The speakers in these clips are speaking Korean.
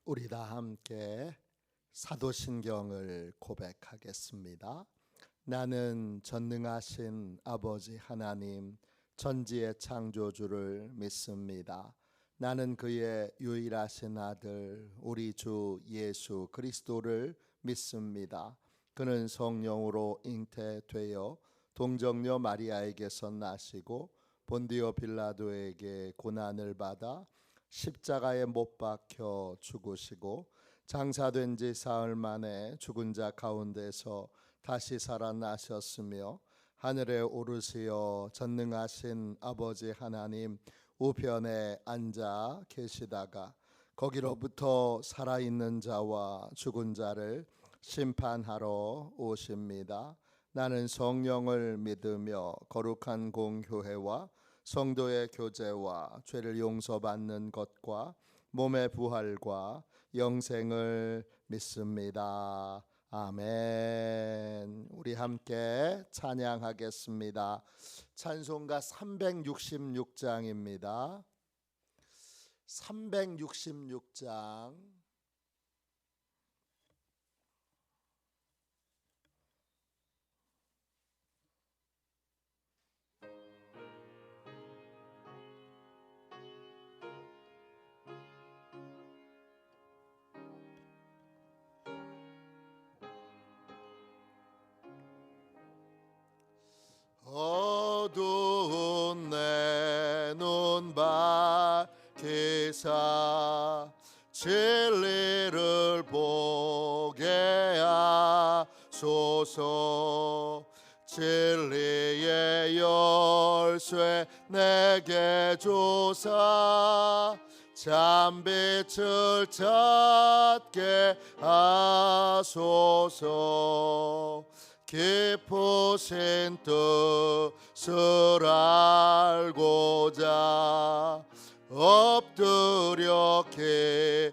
우리 다 함께 사도신경을 고백하겠습니다. 나는 전능하신 아버지 하나님 천지의 창조주를 믿습니다. 나는 그의 유일하신 아들 우리 주 예수 그리스도를 믿습니다. 그는 성령으로 잉태되어 동정녀 마리아에게서 나시고 본디오 빌라도에게 고난을 받아 십자가에 못 박혀 죽으시고 장사된 지 사흘 만에 죽은 자 가운데서 다시 살아나셨으며 하늘에 오르시어 전능하신 아버지 하나님 우편에 앉아 계시다가 거기로부터 살아있는 자와 죽은 자를 심판하러 오십니다. 나는 성령을 믿으며 거룩한 공교회와 성도의 교제와 죄를 용서받는 것과 몸의 부활과 영생을 믿습니다. 아멘. 우리 함께 찬양하겠습니다. 찬송가 366장입니다. 366장. 어두운 내 눈 밝히사 진리를 보게 하소서. 진리의 열쇠 내게 주사 참빛을 찾게 하소서. 깊으신 뜻을 알고자 엎드려 기다리오니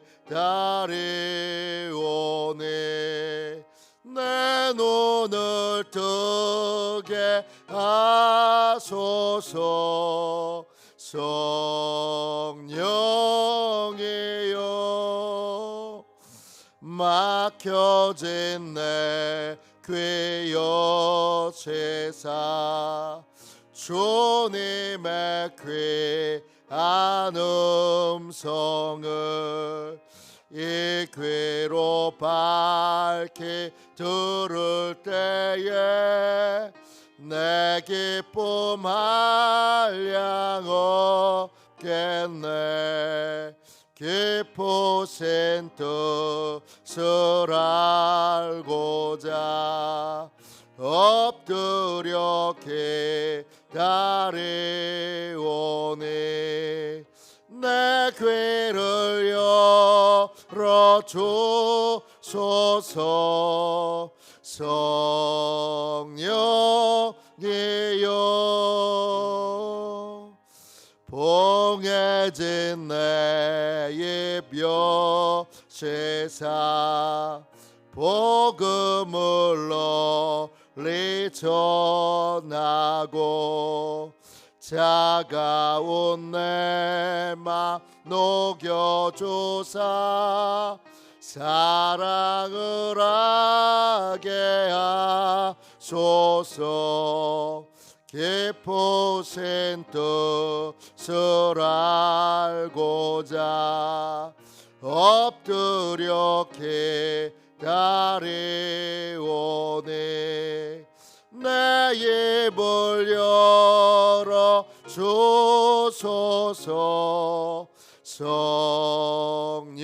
내 눈을 뜨게 하소서. 성령이여 막혀진 내 귀 여시사 주님의 귀한 음성을 이 귀로 밝히 들을 때에 내 기쁨 한량 없겠네. 깊으신 뜻을 알고자 엎드려 기다리오니 내 귀를 열어 주소서. 성령이여 봉해진 내 입 여시사 복음을 널리 전하고 차가운 내 맘 녹여주사 사랑을 하게 하소서. 깊으신 뜻을 알고자 엎드려 기다리오니 내 입을 열어 주소서. 성령이여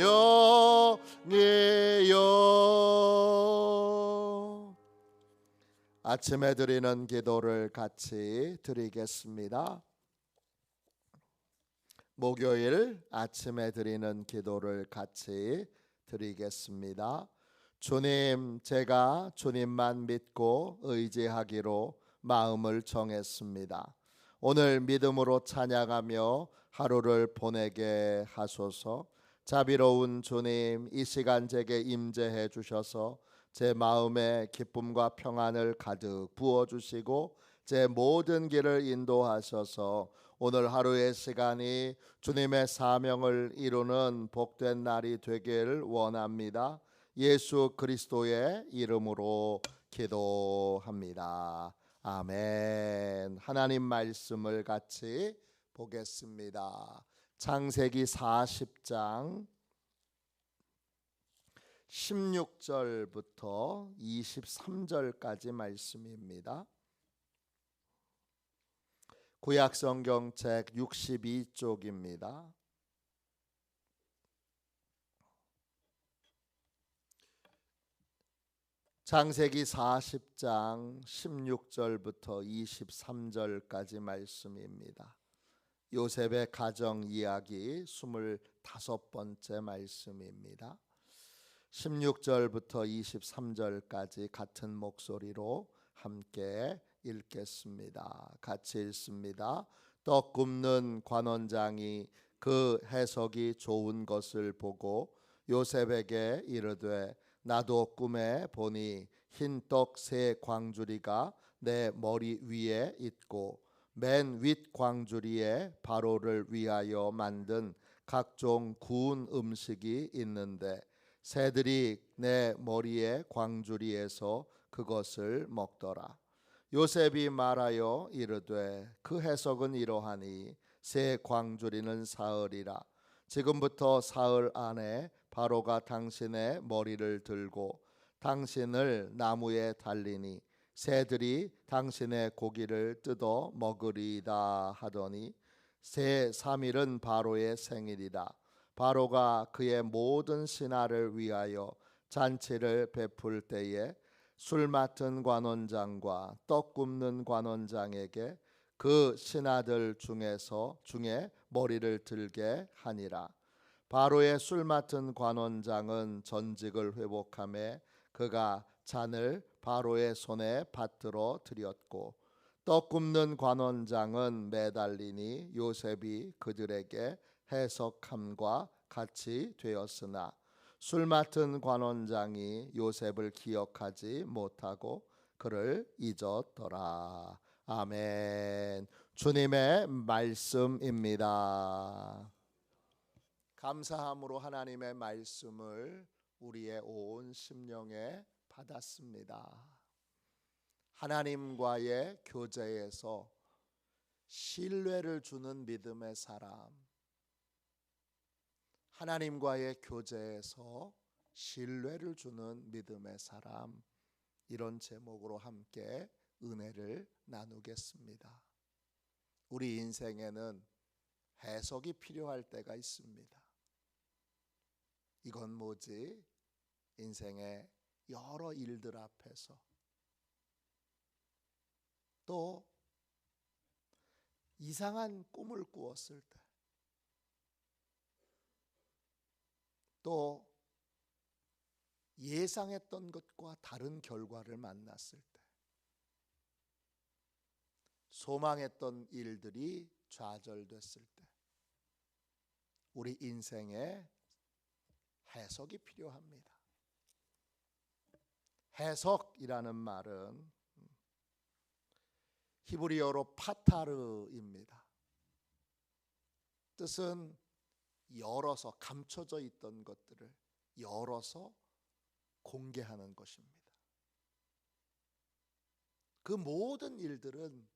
아침에 드리는 기도를 같이 드리겠습니다. 목요일 아침에 드리는 기도를 같이 드리겠습니다. 주님, 제가 주님만 믿고 의지하기로 마음을 정했습니다. 오늘 믿음으로 찬양하며 하루를 보내게 하소서. 자비로운 주님, 이 시간 제게 임재해 주셔서 제 마음에 기쁨과 평안을 가득 부어주시고 제 모든 길을 인도하셔서 오늘 하루의 시간이 주님의 사명을 이루는 복된 날이 되길 원합니다. 예수 그리스도의 이름으로 기도합니다. 아멘. 하나님 말씀을 같이 보겠습니다. 창세기 40장 16절부터 23절까지 말씀입니다. 구약성경책 62쪽입니다. 창세기 40장 16절부터 23절까지 말씀입니다. 요셉의 가정 이야기 25번째 말씀입니다. 16절부터 23절까지 같은 목소리로 함께 읽겠습니다. 같이 읽습니다. 떡 굽는 관원장이 그 해석이 좋은 것을 보고 요셉에게 이르되 나도 꿈에 보니 흰 떡 세 광주리가 내 머리 위에 있고 맨 윗 광주리에 바로를 위하여 만든 각종 구운 음식이 있는데 새들이 내 머리에 광주리에서 그것을 먹더라. 요셉이 말하여 이르되 그 해석은 이러하니 새 광주리는 사흘이라. 지금부터 사흘 안에 바로가 당신의 머리를 들고 당신을 나무에 달리니 새들이 당신의 고기를 뜯어 먹으리이다 하더니 새 3일은 바로의 생일이라. 바로가 그의 모든 신하를 위하여 잔치를 베풀 때에 술 맡은 관원장과 떡 굽는 관원장에게 그 신하들 중에 머리를 들게 하니라. 바로의 술 맡은 관원장은 전직을 회복하며 그가 잔을 바로의 손에 받들어 드렸고 떡 굽는 관원장은 매달리니 요셉이 그들에게 해석함과 같이 되었으나 술 맡은 관원장이 요셉을 기억하지 못하고 그를 잊었더라. 아멘. 주님의 말씀입니다. 감사함으로 하나님의 말씀을 우리의 온 심령에 받았습니다. 하나님과의 교제에서 신뢰를 주는 믿음의 사람, 하나님과의 교제에서 신뢰를 주는 믿음의 사람, 이런 제목으로 함께 은혜를 나누겠습니다. 우리 인생에는 해석이 필요할 때가 있습니다. 이건 뭐지? 인생의 여러 일들 앞에서 또 이상한 꿈을 꾸었을 때, 또 예상했던 것과 다른 결과를 만났을 때, 소망했던 일들이 좌절됐을 때, 우리 인생에 해석이 필요합니다. 해석이라는 말은 히브리어로 파타르입니다. 뜻은 열어서, 감춰져 있던 것들을 열어서 공개하는 것입니다. 그 모든 일들은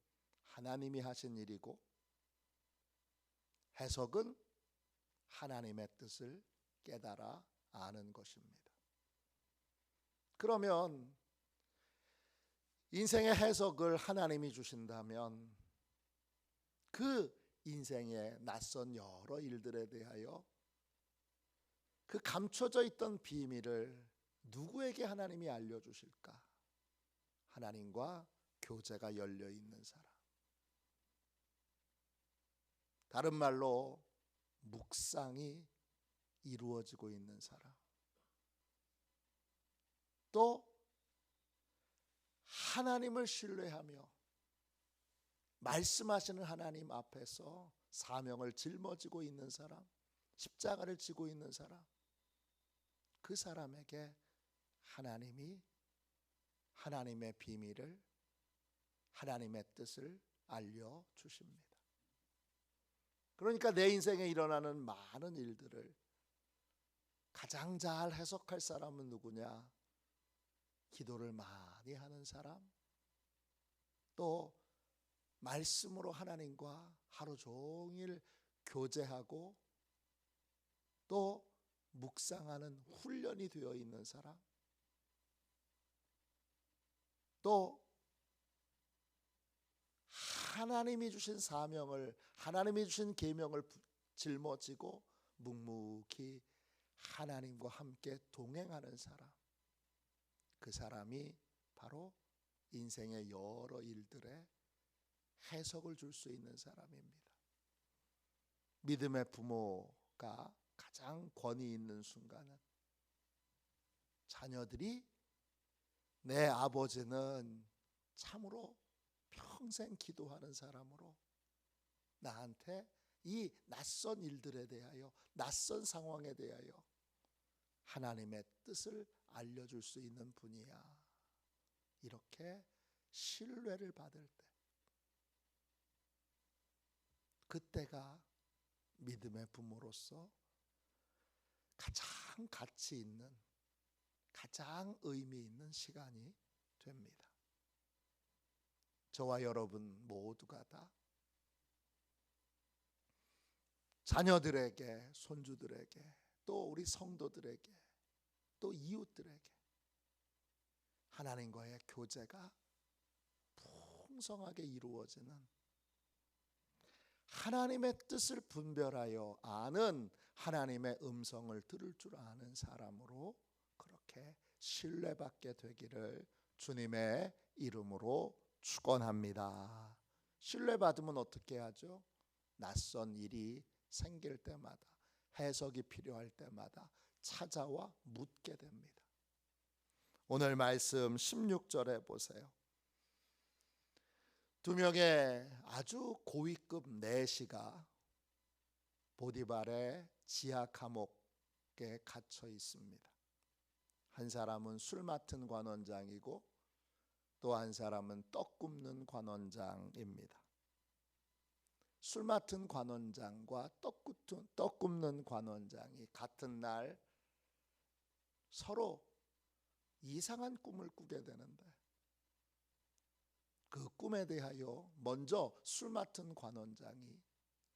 하나님이 하신 일이고 해석은 하나님의 뜻을 깨달아 아는 것입니다. 그러면 인생의 해석을 하나님이 주신다면 그 인생의 낯선 여러 일들에 대하여 그 감춰져 있던 비밀을 누구에게 하나님이 알려주실까? 하나님과 교제가 열려 있는 사람, 다른 말로 묵상이 이루어지고 있는 사람, 또 하나님을 신뢰하며 말씀하시는 하나님 앞에서 사명을 짊어지고 있는 사람, 십자가를 지고 있는 사람, 그 사람에게 하나님이 하나님의 비밀을, 하나님의 뜻을 알려주십니다. 그러니까 내 인생에 일어나는 많은 일들을 가장 잘 해석할 사람은 누구냐? 기도를 많이 하는 사람, 또 말씀으로 하나님과 하루 종일 교제하고 또 묵상하는 훈련이 되어 있는 사람, 또 하나님이 주신 사명을, 하나님이 주신 계명을 짊어지고 묵묵히 하나님과 함께 동행하는 사람, 그 사람이 바로 인생의 여러 일들에 해석을 줄 수 있는 사람입니다. 믿음의 부모가 가장 권위 있는 순간은 자녀들이 내 아버지는 참으로 평생 기도하는 사람으로 나한테 이 낯선 일들에 대하여, 낯선 상황에 대하여 하나님의 뜻을 알려줄 수 있는 분이야, 이렇게 신뢰를 받을 때, 그때가 믿음의 부모로서 가장 가치 있는, 가장 의미 있는 시간이 됩니다. 저와 여러분 모두가 다 자녀들에게, 손주들에게, 또 우리 성도들에게, 또 이웃들에게 하나님과의 교제가 풍성하게 이루어지는, 하나님의 뜻을 분별하여 아는, 하나님의 음성을 들을 줄 아는 사람으로 그렇게 신뢰받게 되기를 주님의 이름으로 축원합니다. 신뢰받으면 어떻게 하죠? 낯선 일이 생길 때마다, 해석이 필요할 때마다 찾아와 묻게 됩니다. 오늘 말씀 16절에 보세요. 두 명의 아주 고위급 내시가 보디발의 지하 감옥에 갇혀 있습니다. 한 사람은 술 맡은 관원장이고 또 한 사람은 떡 굽는 관원장입니다. 술 맡은 관원장과 떡 굽는 관원장이 같은 날 서로 이상한 꿈을 꾸게 되는데, 그 꿈에 대하여 먼저 술 맡은 관원장이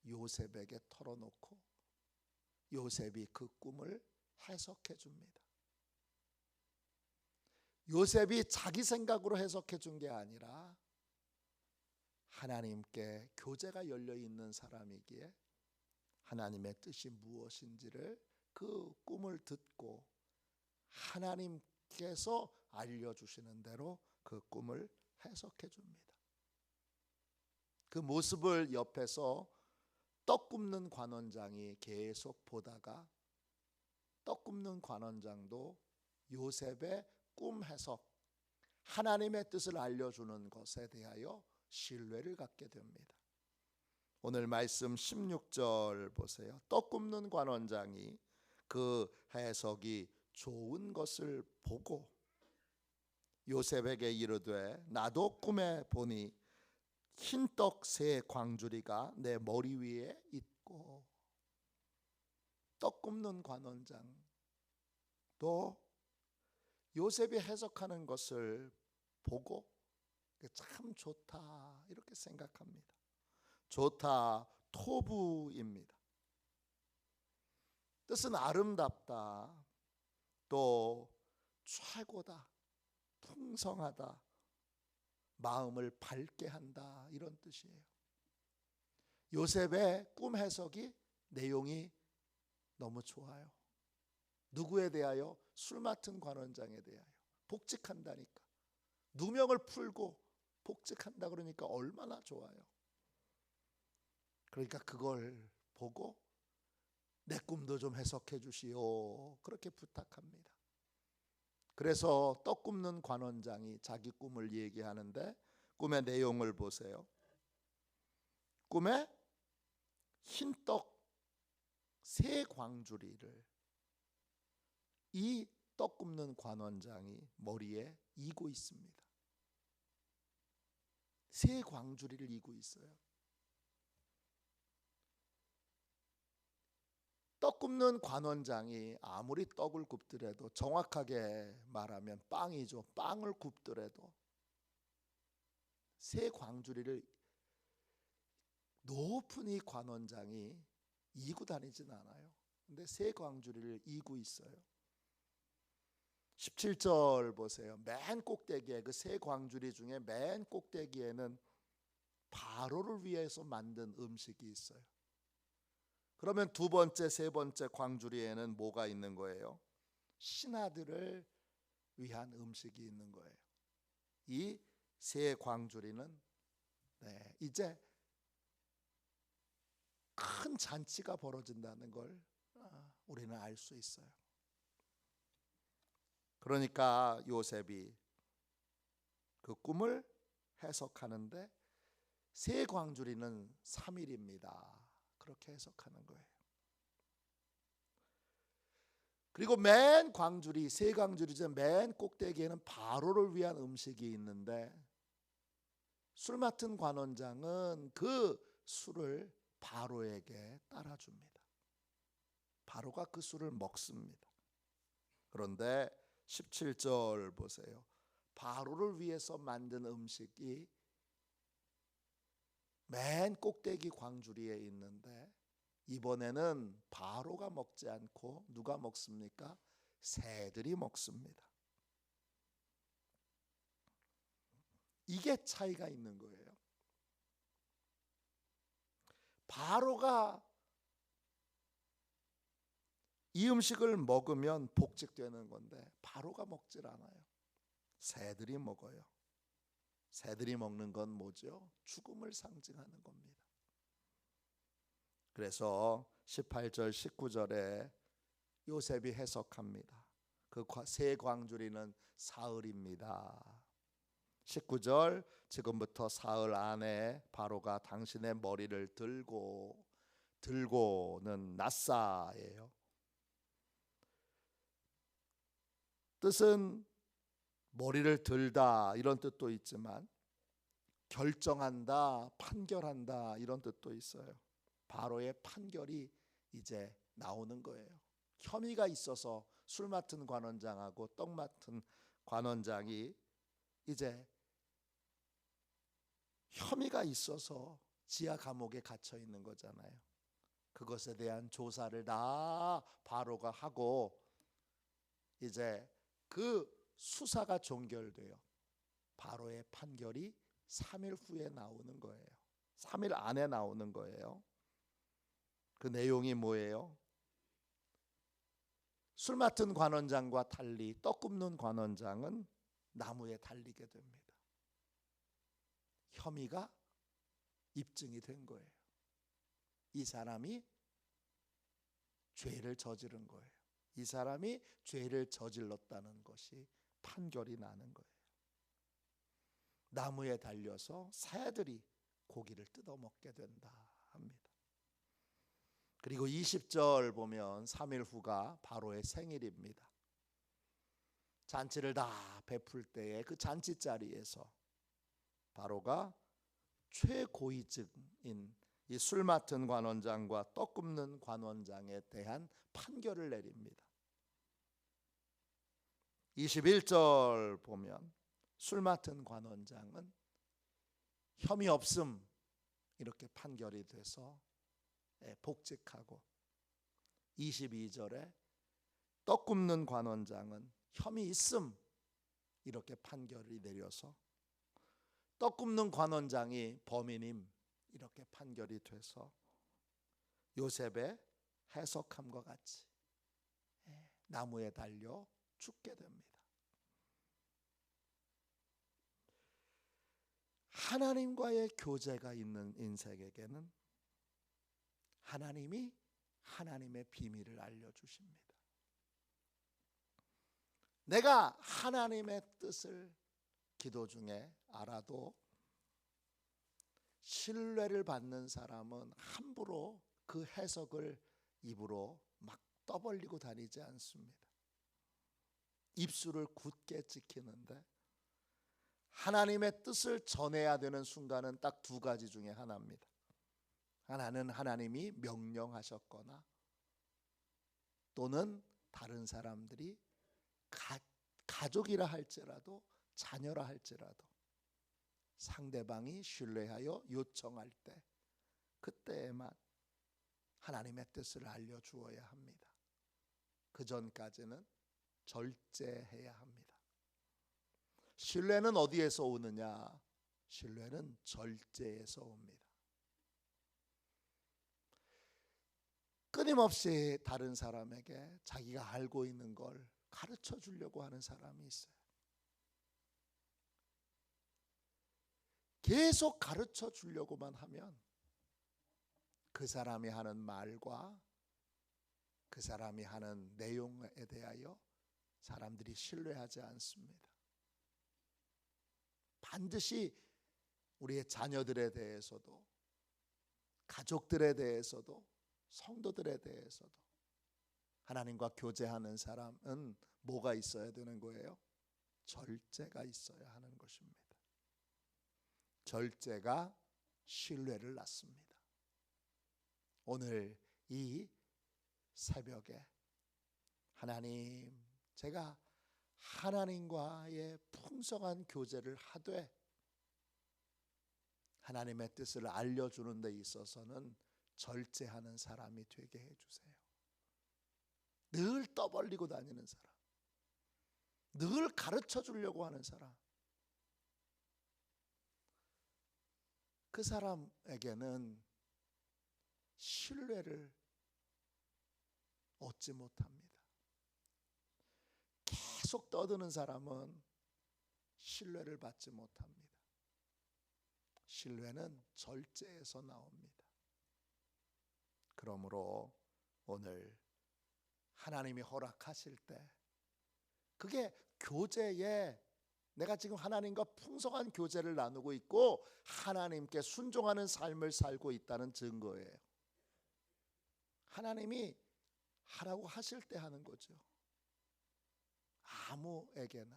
요셉에게 털어놓고 요셉이 그 꿈을 해석해 줍니다. 요셉이 자기 생각으로 해석해 준 게 아니라 하나님께 교제가 열려 있는 사람이기에 하나님의 뜻이 무엇인지를 그 꿈을 듣고 하나님께서 알려주시는 대로 그 꿈을 해석해 줍니다. 그 모습을 옆에서 떡 굽는 관원장이 계속 보다가 떡 굽는 관원장도 요셉의 꿈 해석, 하나님의 뜻을 알려주는 것에 대하여 신뢰를 갖게 됩니다. 오늘 말씀 16절 보세요. 떡 굽는 관원장이 그 해석이 좋은 것을 보고 요셉에게 이르되 나도 꿈에 보니 흰떡 세 광주리가 내 머리 위에 있고, 떡 굽는 관원장 또 요셉이 해석하는 것을 보고 참 좋다 이렇게 생각합니다. 좋다, 토부입니다. 뜻은 아름답다, 또 최고다, 풍성하다, 마음을 밝게 한다, 이런 뜻이에요. 요셉의 꿈 해석이, 내용이 너무 좋아요. 누구에 대하여? 술 맡은 관원장에 대하여. 복직한다니까, 누명을 풀고 복직한다 그러니까 얼마나 좋아요. 그러니까 그걸 보고 내 꿈도 좀 해석해 주시오, 그렇게 부탁합니다. 그래서 떡 굽는 관원장이 자기 꿈을 얘기하는데 꿈의 내용을 보세요. 꿈에 흰떡 세 광주리를 이 떡 굽는 관원장이 머리에 이고 있습니다. 세 광주리를 이고 있어요. 떡 굽는 관원장이 아무리 떡을 굽더라도, 정확하게 말하면 빵이죠. 빵을 굽더라도 새 광주리를 높은 이 관원장이 이고 다니진 않아요. 근데 새 광주리를 이고 있어요. 17절 보세요. 맨 꼭대기에, 그 새 광주리 중에 맨 꼭대기에는 바로를 위해서 만든 음식이 있어요. 그러면 두 번째, 세 번째 광주리에는 뭐가 있는 거예요? 신하들을 위한 음식이 있는 거예요. 이 세 광주리는 이제 큰 잔치가 벌어진다는 걸 우리는 알 수 있어요. 그러니까 요셉이 그 꿈을 해석하는데 세 광주리는 3일입니다. 그렇게 해석하는 거예요. 그리고 맨 광주리, 세 광주리 중 맨 꼭대기에는 바로를 위한 음식이 있는데, 술 맡은 관원장은 그 술을 바로에게 따라줍니다. 바로가 그 술을 먹습니다. 그런데 17절 보세요. 바로를 위해서 만든 음식이 맨 꼭대기 광주리에 있는데, 이번에는 바로가 먹지 않고 누가 먹습니까? 새들이 먹습니다. 이게 차이가 있는 거예요. 바로가 이 음식을 먹으면 복직되는 건데 바로가 먹질 않아요. 새들이 먹어요. 새들이 먹는 건 뭐죠? 죽음을 상징하는 겁니다. 그래서 18절 19절에 요셉이 해석합니다. 그 세 광주리는 사흘입니다. 19절, 지금부터 사흘 안에 바로가 당신의 머리를 들고는 낫사예요. 뜻은 머리를 들다 이런 뜻도 있지만 결정한다, 판결한다 이런 뜻도 있어요. 바로의 판결이 이제 나오는 거예요. 혐의가 있어서 술 맡은 관원장하고 떡 맡은 관원장이 이제 혐의가 있어서 지하 감옥에 갇혀 있는 거잖아요. 그것에 대한 조사를 다 바로가 하고 이제 그 수사가 종결돼요. 바로의 판결이 3일 후에 나오는 거예요. 3일 안에 나오는 거예요. 그 내용이 뭐예요? 술 맡은 관원장과 달리 떡 굽는 관원장은 나무에 달리게 됩니다. 혐의가 입증이 된 거예요. 이 사람이 죄를 저지른 거예요. 이 사람이 죄를 저질렀다는 것이 판결이 나는 거예요. 나무에 달려서 새들이 고기를 뜯어 먹게 된다 합니다. 그리고 20절 보면 3일 후가 바로의 생일입니다. 잔치를 다 베풀 때에 그 잔치 자리에서 바로가 최고위직인 이 술 맡은 관원장과 떡 굽는 관원장에 대한 판결을 내립니다. 21절 보면 술 맡은 관원장은 혐의 없음 이렇게 판결이 돼서 복직하고, 22절에 떡 굽는 관원장은 혐의 있음 이렇게 판결이 내려서 떡 굽는 관원장이 범인임 이렇게 판결이 돼서 요셉의 해석함과 같이 나무에 달려 죽게 됩니다. 하나님과의 교제가 있는 인생에게는 하나님이 하나님의 비밀을 알려주십니다. 내가 하나님의 뜻을 기도 중에 알아도 신뢰를 받는 사람은 함부로 그 해석을 입으로 막 떠벌리고 다니지 않습니다. 입술을 굳게 지키는데 하나님의 뜻을 전해야 되는 순간은 딱 두 가지 중에 하나입니다. 하나는 하나님이 명령하셨거나 또는 다른 사람들이 가족이라 할지라도 자녀라 할지라도 상대방이 신뢰하여 요청할 때 그때에만 하나님의 뜻을 알려주어야 합니다. 그 전까지는 절제해야 합니다. 신뢰는 어디에서 오느냐? 신뢰는 절제에서 옵니다. 끊임없이 다른 사람에게 자기가 알고 있는 걸 가르쳐 주려고 하는 사람이 있어요. 계속 가르쳐 주려고만 하면 그 사람이 하는 말과 그 사람이 하는 내용에 대하여 사람들이 신뢰하지 않습니다. 반드시 우리의 자녀들에 대해서도 가족들에 대해서도 성도들에 대해서도 하나님과 교제하는 사람은 뭐가 있어야 되는 거예요? 절제가 있어야 하는 것입니다. 절제가 신뢰를 낳습니다. 오늘 이 새벽에 하나님, 제가 하나님과의 풍성한 교제를 하되 하나님의 뜻을 알려주는 데 있어서는 절제하는 사람이 되게 해주세요. 늘 떠벌리고 다니는 사람, 늘 가르쳐 주려고 하는 사람, 그 사람에게는 신뢰를 얻지 못합니다. 계속 떠드는 사람은 신뢰를 받지 못합니다. 신뢰는 절제에서 나옵니다. 그러므로 오늘 하나님이 허락하실 때 그게 교제에 내가 지금 하나님과 풍성한 교제를 나누고 있고 하나님께 순종하는 삶을 살고 있다는 증거예요. 하나님이 하라고 하실 때 하는 거죠. 아무에게나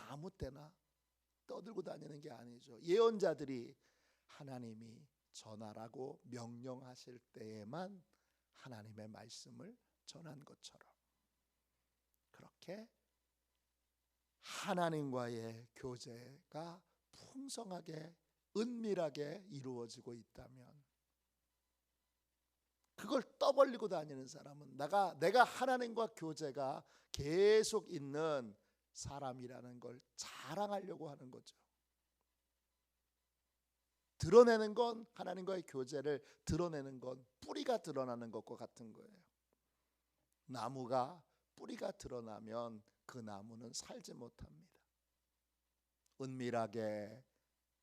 아무 때나 떠들고 다니는 게 아니죠. 예언자들이 하나님이 전하라고 명령하실 때에만 하나님의 말씀을 전한 것처럼 그렇게 하나님과의 교제가 풍성하게 은밀하게 이루어지고 있다면 그걸 떠벌리고 다니는 사람은 내가 하나님과 교제가 계속 있는 사람이라는 걸 자랑하려고 하는 거죠. 드러내는 건 하나님과의 교제를 드러내는 건 뿌리가 드러나는 것과 같은 거예요. 나무가 뿌리가 드러나면 그 나무는 살지 못합니다. 은밀하게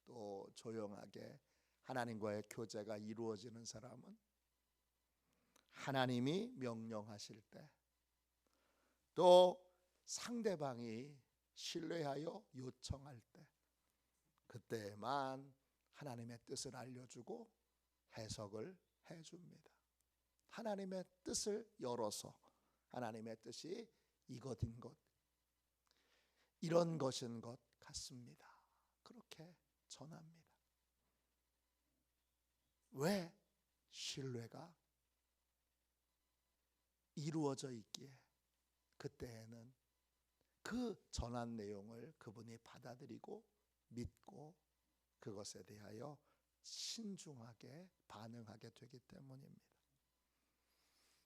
또 조용하게 하나님과의 교제가 이루어지는 사람은 하나님이 명령하실 때 또 상대방이 신뢰하여 요청할 때 그때만 하나님의 뜻을 알려주고 해석을 해줍니다. 하나님의 뜻을 열어서 하나님의 뜻이 이것인 것 이런 것인 것 같습니다. 그렇게 전합니다. 왜? 신뢰가 이루어져 있기에 그때에는 그 전한 내용을 그분이 받아들이고 믿고 그것에 대하여 신중하게 반응하게 되기 때문입니다.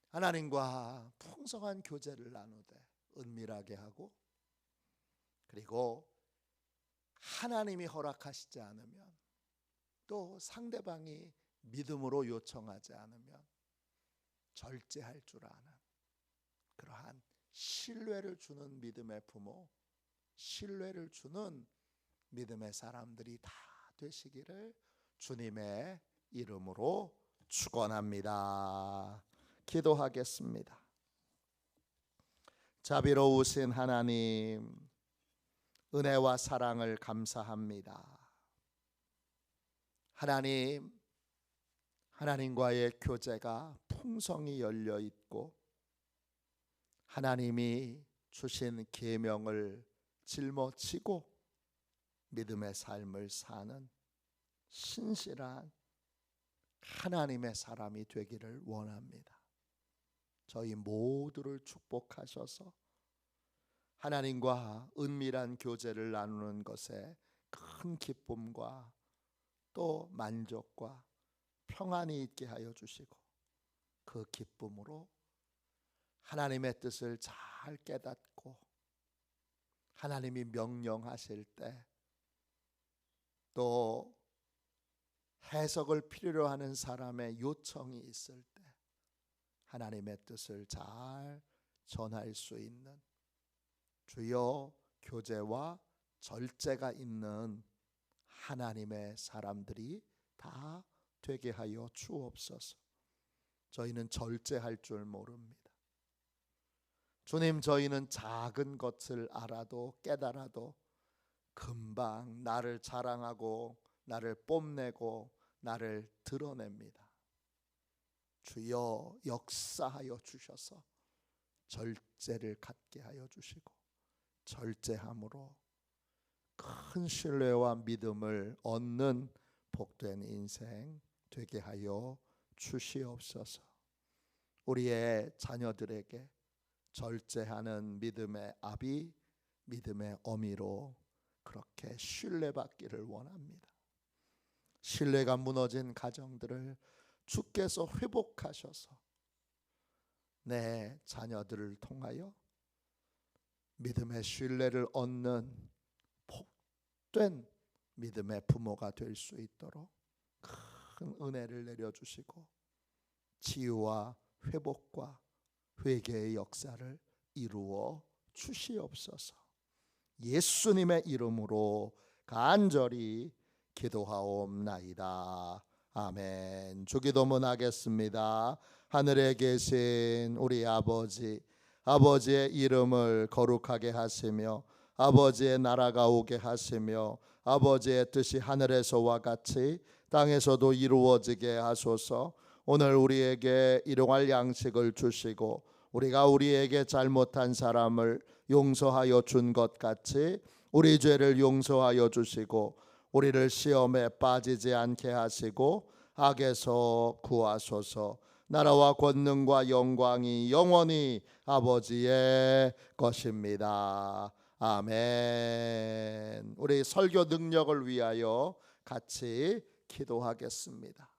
하나님과 풍성한 교제를 나누되 은밀하게 하고 그리고 하나님이 허락하시지 않으면 또 상대방이 믿음으로 요청하지 않으면 절제할 줄 아는 그러한 신뢰를 주는 믿음의 부모, 신뢰를 주는 믿음의 사람들이 다 되시기를 주님의 이름으로 축원합니다. 기도하겠습니다. 자비로우신 하나님, 은혜와 사랑을 감사합니다. 하나님과의 교제가 풍성히 열려 있고 하나님이 주신 계명을 짊어지고 믿음의 삶을 사는 신실한 하나님의 사람이 되기를 원합니다. 저희 모두를 축복하셔서 하나님과 은밀한 교제를 나누는 것에 큰 기쁨과 또 만족과 평안이 있게 하여 주시고, 그 기쁨으로 하나님의 뜻을 잘 깨닫고 하나님이 명령하실 때, 또 해석을 필요로 하는 사람의 요청이 있을 때 하나님의 뜻을 잘 전할 수 있는 주여 교제와 절제가 있는 하나님의 사람들이 다 되게 하여 주옵소서. 저희는 절제할 줄 모릅니다. 주님, 저희는 작은 것을 알아도 깨달아도 금방 나를 자랑하고 나를 뽐내고 나를 드러냅니다. 주여 역사하여 주셔서 절제를 갖게 하여 주시고, 절제함으로 큰 신뢰와 믿음을 얻는 복된 인생 되게 하여 주시옵소서. 우리의 자녀들에게 절제하는 믿음의 아비, 믿음의 어미로 그렇게 신뢰받기를 원합니다. 신뢰가 무너진 가정들을 주께서 회복하셔서 내 자녀들을 통하여 믿음의 신뢰를 얻는 복된 믿음의 부모가 될 수 있도록 큰 은혜를 내려주시고, 치유와 회복과 회개의 역사를 이루어 주시옵소서. 예수님의 이름으로 간절히 기도하옵나이다. 아멘. 주기도문 하겠습니다. 하늘에 계신 우리 아버지, 아버지의 이름을 거룩하게 하시며 아버지의 나라가 오게 하시며 아버지의 뜻이 하늘에서와 같이 땅에서도 이루어지게 하소서. 오늘 우리에게 일용할 양식을 주시고 우리가 우리에게 잘못한 사람을 용서하여 준 것 같이 우리 죄를 용서하여 주시고 우리를 시험에 빠지지 않게 하시고 악에서 구하소서. 나라와 권능과 영광이 영원히 아버지의 것입니다. 아멘. 우리 설교 능력을 위하여 같이 기도하겠습니다.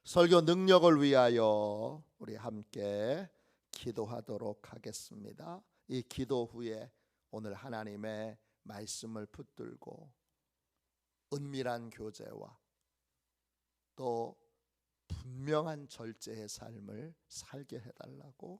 설교 능력을 위하여 우리 함께 기도하도록 하겠습니다. 이 기도 후에 오늘 하나님의 말씀을 붙들고 은밀한 교제와 또 분명한 절제의 삶을 살게 해달라고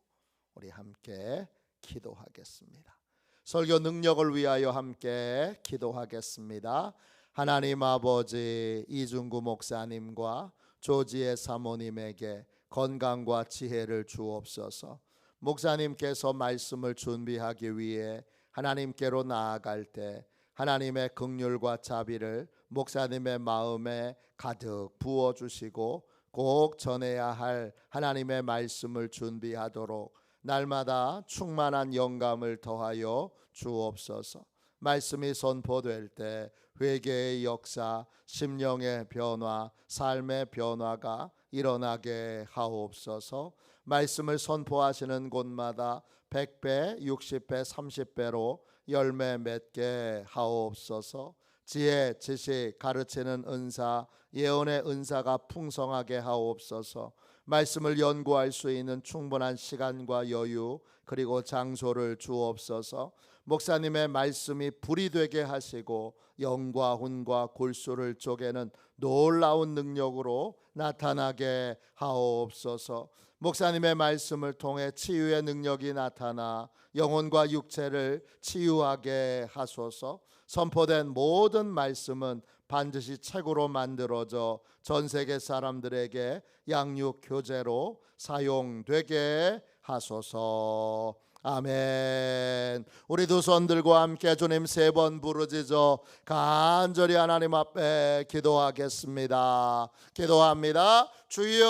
우리 함께 기도하겠습니다. 설교 능력을 위하여 함께 기도하겠습니다. 하나님 아버지, 이중구 목사님과 조지의 사모님에게 건강과 지혜를 주옵소서. 목사님께서 말씀을 준비하기 위해 하나님께로 나아갈 때 하나님의 긍휼과 자비를 목사님의 마음에 가득 부어주시고 꼭 전해야 할 하나님의 말씀을 준비하도록 날마다 충만한 영감을 더하여 주옵소서. 말씀이 선포될 때 회개의 역사, 심령의 변화, 삶의 변화가 일어나게 하옵소서. 말씀을 선포하시는 곳마다 100배, 60배, 30배로 열매 맺게 하옵소서. 지혜, 지식, 가르치는 은사, 예언의 은사가 풍성하게 하옵소서. 말씀을 연구할 수 있는 충분한 시간과 여유 그리고 장소를 주옵소서. 목사님의 말씀이 불이 되게 하시고 영과 혼과 골수를 쪼개는 놀라운 능력으로 나타나게 하옵소서. 목사님의 말씀을 통해 치유의 능력이 나타나 영혼과 육체를 치유하게 하소서. 선포된 모든 말씀은 반드시 책으로 만들어져 전 세계 사람들에게 양육 교재로 사용되게 하소서. 아멘. 우리 두 손 들고 함께 주님 3번 부르짖어 간절히 하나님 앞에 기도하겠습니다. 기도합니다. 주여,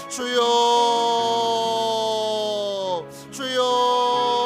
주여, 주여.